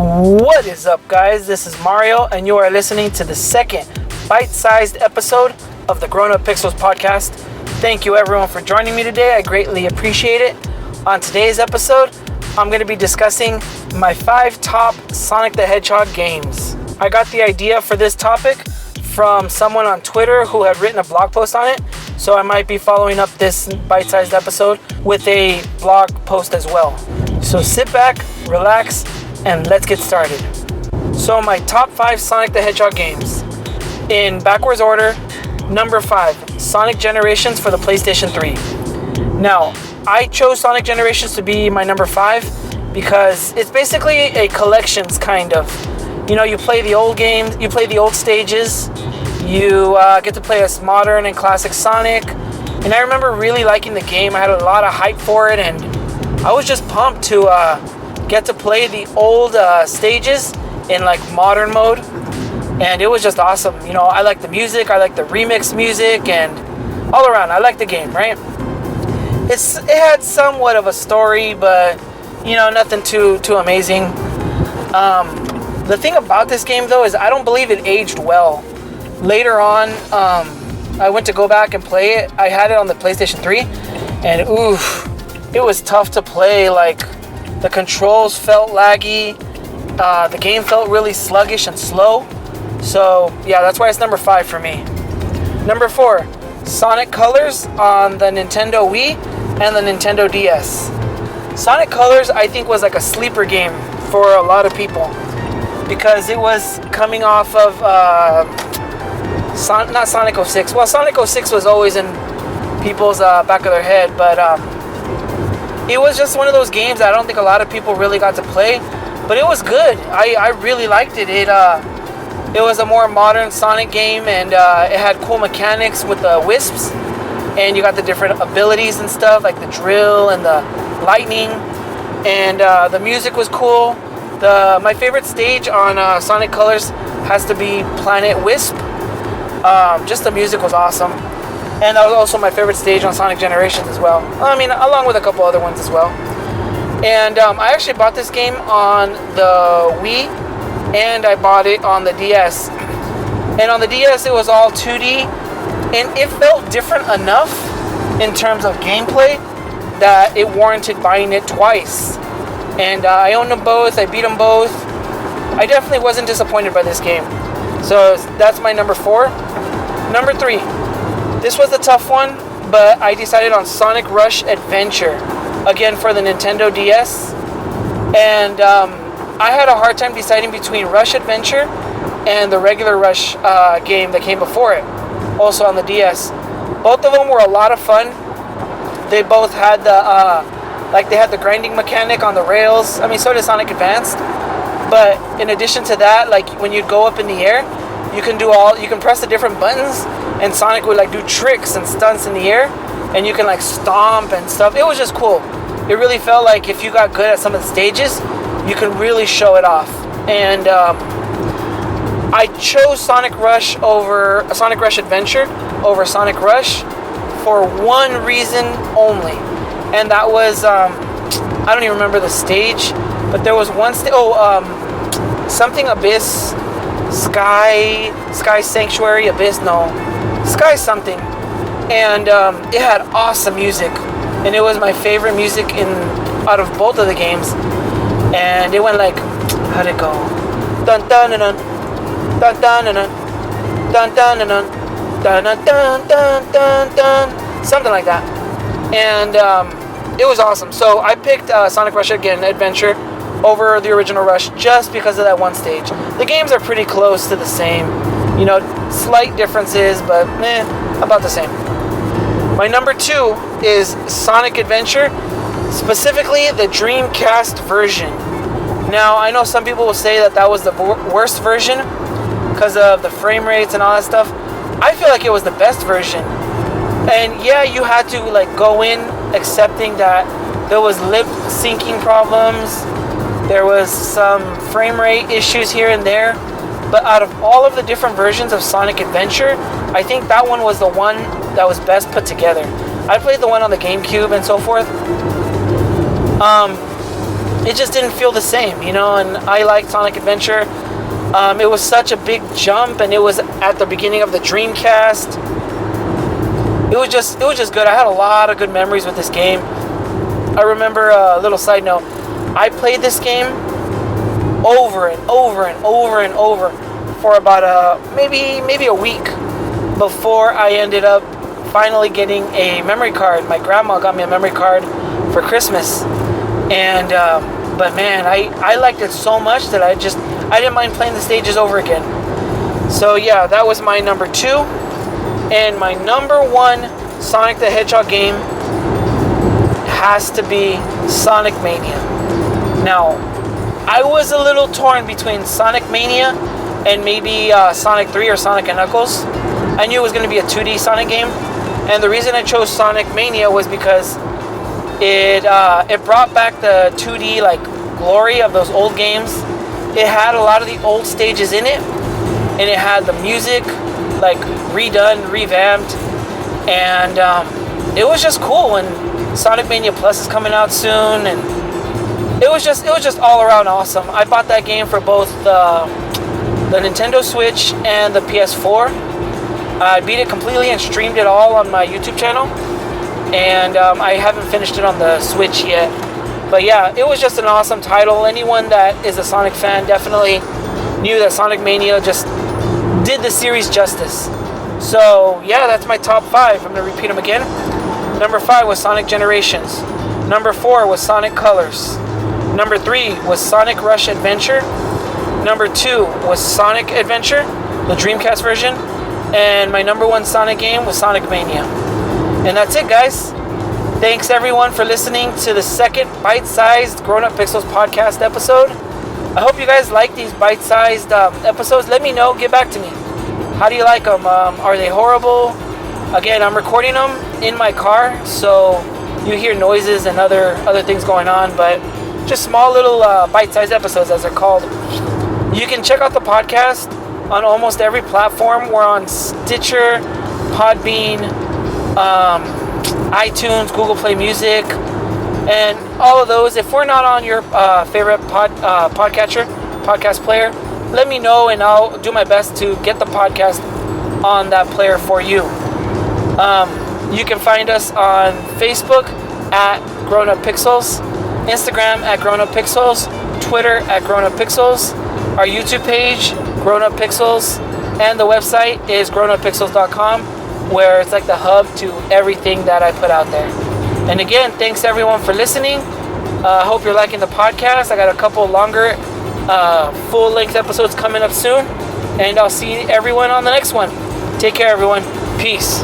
What is up, guys? This is Mario, and you are listening to the second bite-sized episode of the Grown Up Pixels podcast. Thank you, everyone, for joining me today. I greatly appreciate it. On today's episode, I'm going to be discussing my 5 top Sonic the Hedgehog games. I got the idea for this topic from someone on Twitter who had written a blog post on it, so I might be following up this bite-sized episode with a blog post as well. So sit back, relax, and let's get started. So my top 5 Sonic the Hedgehog games. In backwards order, number 5, Sonic Generations for the PlayStation 3. Now, I chose Sonic Generations to be my number 5 because it's basically a collections kind of. You know, you play the old games, you play the old stages, you get to play as modern and classic Sonic. And I remember really liking the game. I had a lot of hype for it, and I was just pumped to get to play the old stages in like modern mode, and it was just awesome. You know, I like the music, I like the remix music, and all around I like the game, right? It had somewhat of a story, but you know, nothing too amazing. The thing about this game though is I don't believe it aged well. Later on, I went to go back and play it. I had it on the PlayStation 3, and oof, it was tough to play. Like, the controls felt laggy. The game felt really sluggish and slow. So, yeah, that's why it's number 5 for me. Number 4, Sonic Colors on the Nintendo Wii and the Nintendo DS. Sonic Colors, I think, was like a sleeper game for a lot of people because it was coming off of not Sonic 06. Well, Sonic 06 was always in people's back of their head, but it was just one of those games that I don't think a lot of people really got to play, but it was good. I really liked it. It was a more modern Sonic game, and it had cool mechanics with the wisps, and you got the different abilities and stuff, like the drill and the lightning, and the music was cool. My favorite stage on Sonic Colors has to be Planet Wisp. Just the music was awesome. And that was also my favorite stage on Sonic Generations as well. I mean, along with a couple other ones as well. And I actually bought this game on the Wii, and I bought it on the DS. And on the DS, it was all 2D, and it felt different enough in terms of gameplay that it warranted buying it twice. And I owned them both, I beat them both. I definitely wasn't disappointed by this game. So that's my number 4. Number 3. This was a tough one, but I decided on Sonic Rush Adventure, again for the Nintendo DS. And I had a hard time deciding between Rush Adventure and the regular Rush game that came before it, also on the DS. Both of them were a lot of fun. They both had they had the grinding mechanic on the rails. I mean, so did Sonic Advanced. But in addition to that, like when you'd go up in the air, you can press the different buttons, and Sonic would like do tricks and stunts in the air, and you can like stomp and stuff. It was just cool. It really felt like if you got good at some of the stages, you can really show it off. And I chose Sonic Rush Adventure over Sonic Rush for one reason only, and that was I don't even remember the stage, but there was one something Abyss, Sky Sanctuary, Abyss, no, Sky something, and it had awesome music, and it was my favorite music out of both of the games, and it went like, how'd it go? Dun dun dun dun dun dun dun dun dun dun dun dun dun dun dun, something like that, and it was awesome. So I picked Sonic Rush Adventure over the original Rush just because of that one stage. The games are pretty close to the same, you know, slight differences, but about the same. My number 2 is Sonic Adventure, specifically the Dreamcast version. Now, I know some people will say that was the worst version because of the frame rates and all that stuff. I feel like it was the best version. And yeah, you had to like go in accepting that there was lip syncing problems, there was some frame rate issues here and there, but out of all of the different versions of Sonic Adventure, I think that one was the one that was best put together. I played the one on the GameCube and so forth. it just didn't feel the same, you know. And I liked Sonic Adventure. It was such a big jump, and it was at the beginning of the Dreamcast. It was just good. I had a lot of good memories with this game. I remember a little side note. I played this game over and over and over and over for about maybe a week before I ended up finally getting a memory card. My grandma got me a memory card for Christmas, and but man, I liked it so much that I didn't mind playing the stages over again. So yeah, that was my number 2. And my number 1 Sonic the Hedgehog game has to be Sonic Mania. Now, I was a little torn between Sonic Mania and maybe Sonic 3 or Sonic & Knuckles. I knew it was going to be a 2D Sonic game. And the reason I chose Sonic Mania was because it brought back the 2D like glory of those old games. It had a lot of the old stages in it, and it had the music like redone, revamped, and it was just cool. And Sonic Mania Plus is coming out soon, and it was just all around awesome. I bought that game for both the Nintendo Switch and the PS4. I beat it completely and streamed it all on my YouTube channel, and I haven't finished it on the Switch yet. But yeah, it was just an awesome title. Anyone that is a Sonic fan definitely knew that Sonic Mania just did the series justice. So yeah, that's my top 5. I'm going to repeat them again. Number 5 was Sonic Generations. Number 4 was Sonic Colors. Number 3 was Sonic Rush Adventure. Number 2 was Sonic Adventure, the Dreamcast version. And my number 1 Sonic game was Sonic Mania. And that's it, guys. Thanks everyone for listening to the second bite-sized Grown Up Pixels podcast episode. I hope you guys like these bite-sized episodes. Let me know. Get back to me. How do you like them? Are they horrible? Again, I'm recording them in my car, so you hear noises and other things going on, but just small little bite-sized episodes, as they're called. You can check out the podcast on almost every platform. We're on Stitcher, Podbean, iTunes, Google Play Music, and all of those. If we're not on your favorite podcast player, let me know, and I'll do my best to get the podcast on that player for you. You can find us on Facebook at Grown Up Pixels, Instagram at Grown Up Pixels, Twitter at Grown Up Pixels, our YouTube page, Grown Up Pixels, and the website is grownuppixels.com, where it's like the hub to everything that I put out there. And again, thanks everyone for listening. I hope you're liking the podcast. I got a couple longer full-length episodes coming up soon, and I'll see everyone on the next one. Take care, everyone. Peace.